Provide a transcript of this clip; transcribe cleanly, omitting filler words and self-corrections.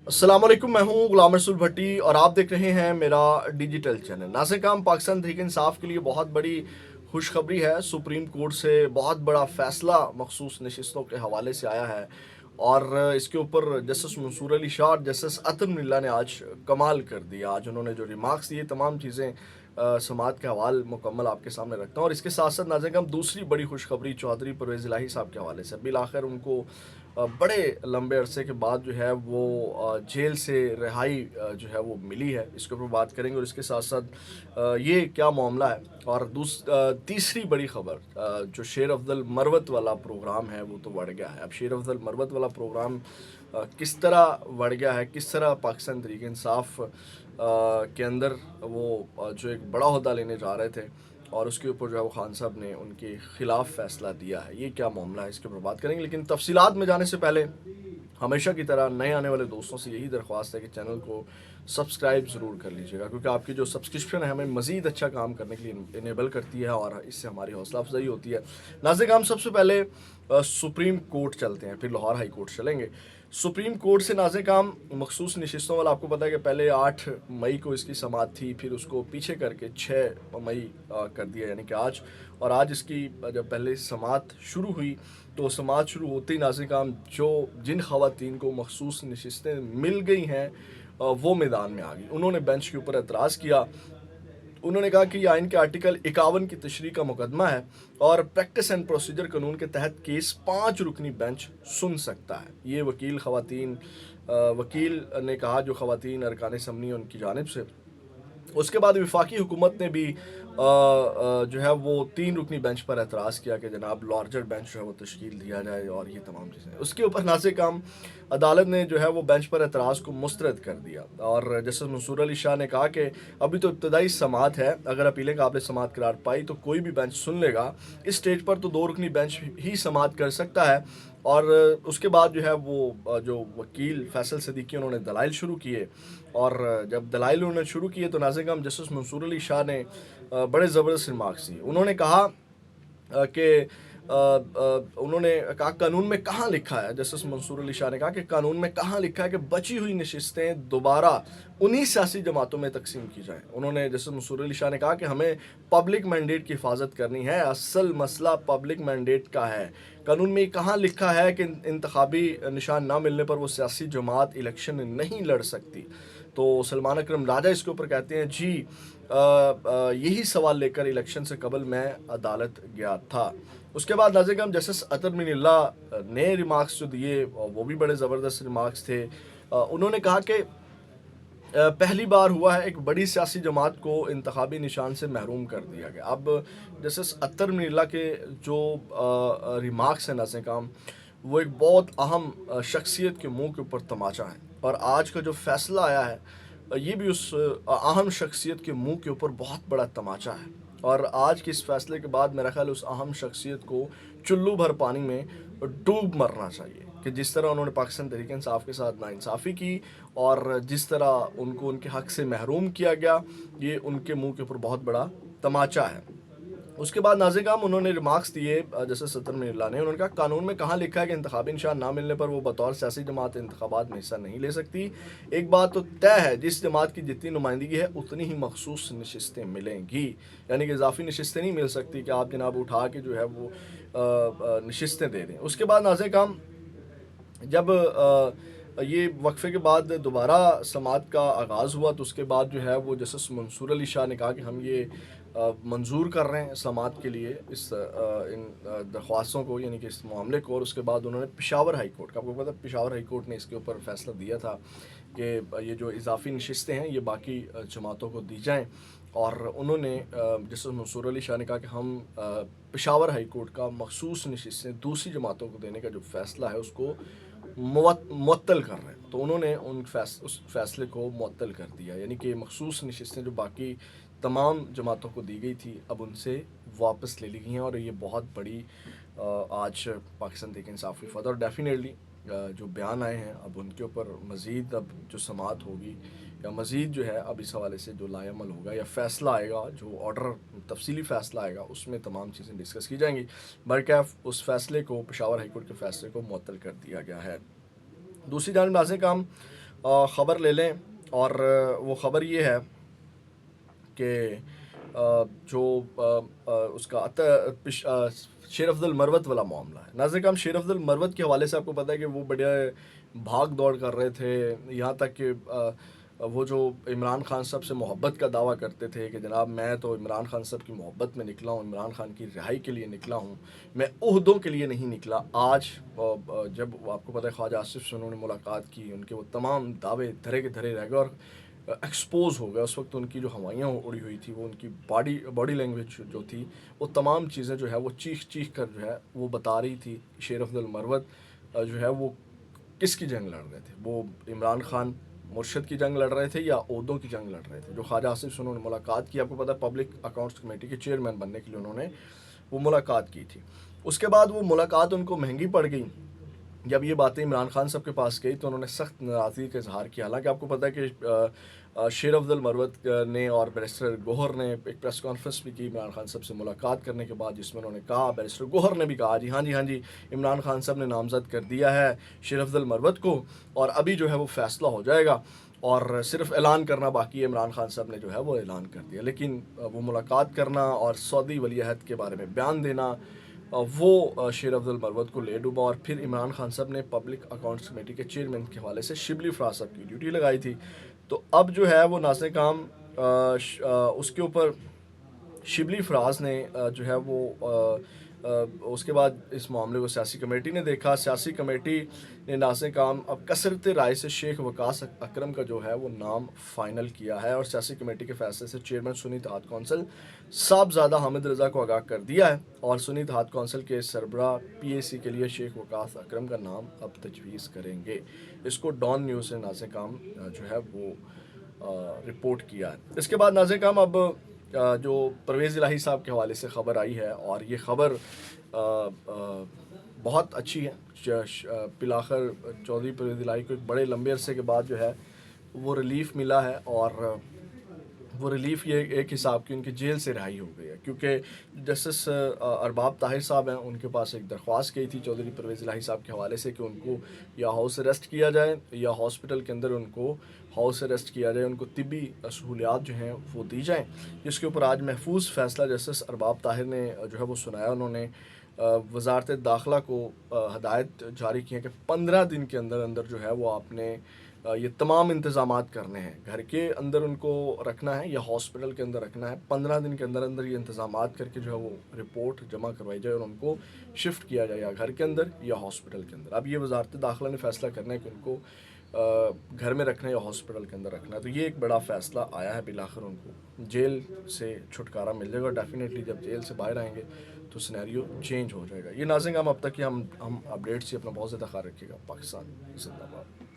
अस्सलाम वालेकुम, मैं हूं गुलाम रसूल भट्टी और आप देख रहे हैं मेरा डिजिटल चैनल। नाज़िर काम पाकिस्तान तहरीक इंसाफ के लिए बहुत बड़ी खुशखबरी है। सुप्रीम कोर्ट से बहुत बड़ा फ़ैसला मखसूस नशिस्तों के हवाले से आया है और इसके ऊपर जस्टिस मंसूर अली शाह और जस्टिस अतर मिल्ला ने आज कमाल कर दिया। आज उन्होंने जो रिमार्क्स दिए, तमाम चीज़ें समात के हवाल मुकम्मल आपके सामने रखता हूँ। और इसके साथ साथ नाज़िर काम दूसरी बड़ी खुशखबरी चौधरी परवेज़ इलाही साहब के हवाले से। बिल आखिर उनको बड़े लंबे अरसे के बाद जो है वो जेल से रिहाई जो है वो मिली है। इसके ऊपर बात करेंगे और इसके साथ साथ ये क्या मामला है। और तीसरी बड़ी खबर, जो शेर अफजल मरवत वाला प्रोग्राम है वो तो बढ़ गया है। अब शेर अफजल मरवत वाला प्रोग्राम किस तरह बढ़ गया है, किस तरह पाकिस्तान तहरीक इंसाफ के अंदर वो जो एक बड़ा ओहदा लेने जा रहे थे और उसके ऊपर जो है वो खान साहब ने उनके ख़िलाफ़ फ़ैसला दिया है, ये क्या मामला है, इसके ऊपर बात करेंगे। लेकिन तफसीलात में जाने से पहले हमेशा की तरह नए आने वाले दोस्तों से यही दरख्वास्त है कि चैनल को सब्सक्राइब ज़रूर कर लीजिएगा, क्योंकि आपकी जो सब्सक्रिप्शन है हमें मज़ीद अच्छा काम करने के लिए इनेबल करती है और इससे हमारी हौसला अफजाई होती है। नाज़िर हम सबसे पहले सुप्रीम कोर्ट चलते हैं, फिर लाहौर हाई कोर्ट चलेंगे। सुप्रीम कोर्ट से नाज़िर काम मखसूस नशिस्तों वाला, आपको पता है कि पहले 8 मई को इसकी समाअत थी, फिर उसको पीछे करके 6 मई कर दिया, यानी कि आज। और आज इसकी जब पहले समाअत शुरू हुई तो समाअत शुरू होते ही नाज़िर काम जिन ख़वातीन को मखसूस नशिस्तें मिल गई हैं वो मैदान में आ गई। उन्होंने बेंच के ऊपर एतराज़ किया। उन्होंने कहा कि ये आइन के आर्टिकल 51 की तशरीह का मुकदमा है और प्रैक्टिस एंड प्रोसीजर कानून के तहत केस 5 रुकनी बेंच सुन सकता है। ये वकील ने कहा, जो ख़वातीन अरकान असम्बली उनकी जानिब से। उसके बाद वफाकी हुकूमत ने भी जो है वो 3 रुकनी बेंच पर एतराज़ किया कि जनाब लार्जर बेंच जो है वो तश्कील दिया जाए और ये तमाम चीज़ें। उसके ऊपर नाज़िर काम अदालत ने जो है वो बेंच पर एतराज़ को मुस्तरद कर दिया और जस्टिस मंसूर अली शाह ने कहा कि अभी तो इब्तदाई समाअत है, अगर अपीलें काबिल समाअत करार पाई तो कोई भी बेंच सुन लेगा। इस स्टेज पर तो 2 रुकनी बेंच ही समाअत कर सकता है। और उसके बाद जो है वो जो वकील फैसल सिद्दीकी उन्होंने दलाइल शुरू किए और जब दलाइल उन्होंने शुरू किए तो नाज़िर हम जस्टिस मंसूर अली शाह ने बड़े ज़बरदस्त रिमार्क्स दिए। उन्होंने कहा कि उन्होंने कहा कानून में कहाँ लिखा है, जस्टिस मंसूर अली शाह ने कहा कि कानून में कहाँ लिखा है कि बची हुई नशिस्तें दोबारा उन्हीं सियासी जमातों में तकसीम की जाएँ। उन्होंने जस्टिस मंसूर अली शाह ने कहा कि हमें पब्लिक मैंडेट की हिफाजत करनी है, असल मसला पब्लिक मैंडेट का है। कानून में कहाँ लिखा है कि इंतखाबी निशान ना मिलने पर वो सियासी जमात इलेक्शन नहीं लड़ सकती। तो सलमान अकरम राजा इसके ऊपर कहते हैं, जी यही सवाल लेकर इलेक्शन से कबल मैं अदालत गया था। उसके बाद नाज़िर हम जस्टिस अतर मिल्ला ने रिमार्क्स जो दिए वो भी बड़े ज़बरदस्त रिमार्क्स थे। उन्होंने कहा कि पहली बार हुआ है एक बड़ी सियासी जमात को इंतखाबी निशान से महरूम कर दिया गया। अब जस्टिस अतर मिल्ला के जो रिमार्क्स हैं नाज़िर काम, वो एक बहुत अहम शख्सियत के मुंह के ऊपर तमाचा है और आज का जो फ़ैसला आया है ये भी उस अहम शख्सियत के मुंह के ऊपर बहुत बड़ा तमाचा है। और आज के इस फैसले के बाद मेरा ख्याल उस अहम शख्सियत को चुल्लू भर पानी में डूब मरना चाहिए कि जिस तरह उन्होंने पाकिस्तान तहरीक इंसाफ के साथ नाइंसाफ़ी की और जिस तरह उनको उनके हक़ से महरूम किया गया, ये उनके मुंह के ऊपर बहुत बड़ा तमाचा है। उसके बाद नाज़िर काम उन्होंने रिमार्क्स दिए जैसे सतर मिल्ला ने। उन्होंने कहा कानून में कहाँ लिखा है कि इंतखाबी निशान ना मिलने पर वो बतौर सियासी जमात इंतखाबात में हिस्सा नहीं ले सकती। एक बात तो तय है, जिस जमात की जितनी नुमाइंदगी है उतनी ही मखसूस नशिस्तें मिलेंगी, यानी कि इजाफी नशिस्तें नहीं मिल सकती कि आप जनाब उठा के जो है वो नशिस्तें दे दें। उसके बाद नाज़िर काम जब ये वक्फे के बाद दोबारा समाअत का आगाज़ हुआ तो उसके बाद जो है वो जस्टिस मंसूर अली शाह ने कहा कि हम ये मंजूर कर रहे हैं समाअत के लिए इन दरख्वास्तों को, यानी कि इस मामले को। और उसके बाद उन्होंने पेशावर हाई कोर्ट का, आपको पता है पेशावर हाई कोर्ट ने इसके ऊपर फैसला दिया था कि ये जो इजाफी नशिस्तें हैं ये बाकी जमातों को दी जाएँ। और उन्होंने जस्टिस मंसूर अली शाह ने कहा कि हम पेशावर हाई कोर्ट का मखसूस नशिस्तें दूसरी जमातों को देने का जो फ़ैसला है उसको मुअत्तल कर रहे हैं। तो उन्होंने उस फैसले को मुअत्तल कर दिया, यानी कि मखसूस नशिस्तें जो बाकी तमाम जमातों को दी गई थी अब उनसे वापस ले ली गई हैं। और ये बहुत बड़ी आज पाकिस्तान तहरीक इंसाफ की फतह। और डेफिनेटली जो बयान आए हैं अब उनके ऊपर मज़ीद अब जो समाअत होगी या मज़ीद जो है अब इस हवाले से जो लाएअमल होगा या फ़ैसला आएगा, जो ऑर्डर तफसीली फ़ैसला आएगा, उसमें तमाम चीज़ें डिस्कस की जाएंगी। बरकैफ उस फैसले को, पेशावर हाई कोर्ट के फ़ैसले को मुअत्तल कर दिया गया है। दूसरी जानब नाज़िर काम خبر لے لیں، اور وہ خبر یہ ہے کہ جو اس کا شیر افضل مروت والا معاملہ ہے۔ ناظرین کرام، شیر افضل مروت کے حوالے سے آپ کو پتہ ہے کہ وہ بڑے بھاگ دوڑ کر رہے تھے، یہاں تک کہ وہ جو عمران خان صاحب سے محبت کا دعویٰ کرتے تھے کہ جناب میں تو عمران خان صاحب کی محبت میں نکلا ہوں، عمران خان کی رہائی کے لیے نکلا ہوں، میں عہدوں کے لیے نہیں نکلا۔ آج جب آپ کو پتہ ہے خواجہ آصف سے انہوں نے ملاقات کی، ان کے وہ تمام دعوے دھرے کے دھرے رہ گئے اور ایکسپوز ہو گیا۔ اس وقت ان کی جو ہوائیاں اڑی ہوئی تھی، وہ ان کی باڈی لینگویج جو تھی، وہ تمام چیزیں جو ہے وہ چیخ چیخ کر جو ہے وہ بتا رہی تھی کہ شیر افضل مروت جو ہے وہ کس کی جنگ لڑ رہے تھے، وہ عمران خان مرشد کی جنگ لڑ رہے تھے یا عہدوں کی جنگ لڑ رہے تھے۔ جو خواجہ آصف سے انہوں نے ملاقات کی، آپ کو پتہ ہے پبلک اکاؤنٹس کمیٹی کے چیئرمین بننے کے لیے انہوں نے وہ ملاقات کی تھی۔ اس کے بعد وہ ملاقات ان کو مہنگی پڑ گئی۔ جب یہ باتیں عمران خان صاحب کے پاس گئی تو انہوں نے سخت ناراضگی کا اظہار کیا۔ حالانکہ آپ کو پتہ ہے کہ شیر افضل مروت نے اور بیرسٹر گوہر نے ایک پریس کانفرنس بھی کی عمران خان صاحب سے ملاقات کرنے کے بعد، جس میں انہوں نے کہا، بیرسٹر گوہر نے بھی کہا جی ہاں جی عمران خان صاحب نے نامزد کر دیا ہے شیر افضل مروت کو، اور ابھی جو ہے وہ فیصلہ ہو جائے گا اور صرف اعلان کرنا باقی ہے۔ عمران خان صاحب نے جو ہے وہ اعلان کر دیا، لیکن وہ ملاقات کرنا اور سعودی ولی عہد کے بارے میں بیان دینا، وہ شیر افضل مروت کو لے ڈوبا۔ اور پھر عمران خان صاحب نے پبلک اکاؤنٹس کمیٹی کے چیئرمین کے حوالے سے شبلی فراز صاحب کی ڈیوٹی لگائی تھی۔ تو اب جو ہے وہ ناظرین کرام اس کے اوپر شبلی فراز نے جو ہے وہ اس کے بعد اس معاملے کو سیاسی کمیٹی نے دیکھا۔ سیاسی کمیٹی نے ناظرین کرام اب کثرت رائے سے شیخ وقاص اکرم کا جو ہے وہ نام فائنل کیا ہے، اور سیاسی کمیٹی کے فیصلے سے چیئرمین سنی اتحاد کونسل صاحبزادہ حامد رضا کو آگاہ کر دیا ہے، اور سنی اتحاد کونسل کے سربراہ پی اے سی کے لیے شیخ وقاص اکرم کا نام اب تجویز کریں گے۔ اس کو ڈان نیوز سے ناظرین کرام جو ہے وہ رپورٹ کیا ہے۔ اس کے بعد ناظرین کرام اب جو پرویز الہی صاحب کے حوالے سے خبر آئی ہے، اور یہ خبر بہت اچھی ہے۔ بالآخر چودھری پرویز الہی کو ایک بڑے لمبے عرصے کے بعد جو ہے وہ ریلیف ملا ہے، اور وہ ریلیف یہ ایک حساب کی ان کی جیل سے رہائی ہو گئی ہے، کیونکہ جسٹس ارباب طاہر صاحب ہیں، ان کے پاس ایک درخواست گئی تھی چودھری پرویز الہی صاحب کے حوالے سے کہ ان کو یا ہاؤس اریسٹ کیا جائے یا ہاسپٹل کے اندر ان کو ہاؤس اریسٹ کیا جائے، ان کو طبی سہولیات جو ہیں وہ دی جائیں، جس کے اوپر آج محفوظ فیصلہ جسٹس ارباب طاہر نے جو ہے وہ سنایا۔ انہوں نے وزارت داخلہ کو ہدایت جاری کی ہے کہ 15 دن کے اندر اندر جو ہے وہ آپ نے یہ تمام انتظامات کرنے ہیں، گھر کے اندر ان کو رکھنا ہے یا ہاسپٹل کے اندر رکھنا ہے، 15 دن کے اندر اندر یہ انتظامات کر کے جو ہے وہ رپورٹ جمع کروائی جائے اور ان کو شفٹ کیا جائے یا گھر کے اندر یا ہاسپٹل کے اندر۔ اب یہ وزارت داخلہ نے فیصلہ کرنا ہے کہ ان کو گھر میں رکھنا ہے یا ہاسپٹل کے اندر رکھنا ہے۔ تو یہ ایک بڑا فیصلہ آیا ہے، بالآخر ان کو جیل سے چھٹکارا مل جائے گا، اور ڈیفینیٹلی جب جیل سے باہر آئیں گے تو سینیریو چینج ہو جائے گا۔ یہ ناظرین ہم اب تک کہ ہم اپڈیٹس سے اپنا بہت زیادہ خیال رکھیے گا۔ پاکستان زندہ باد۔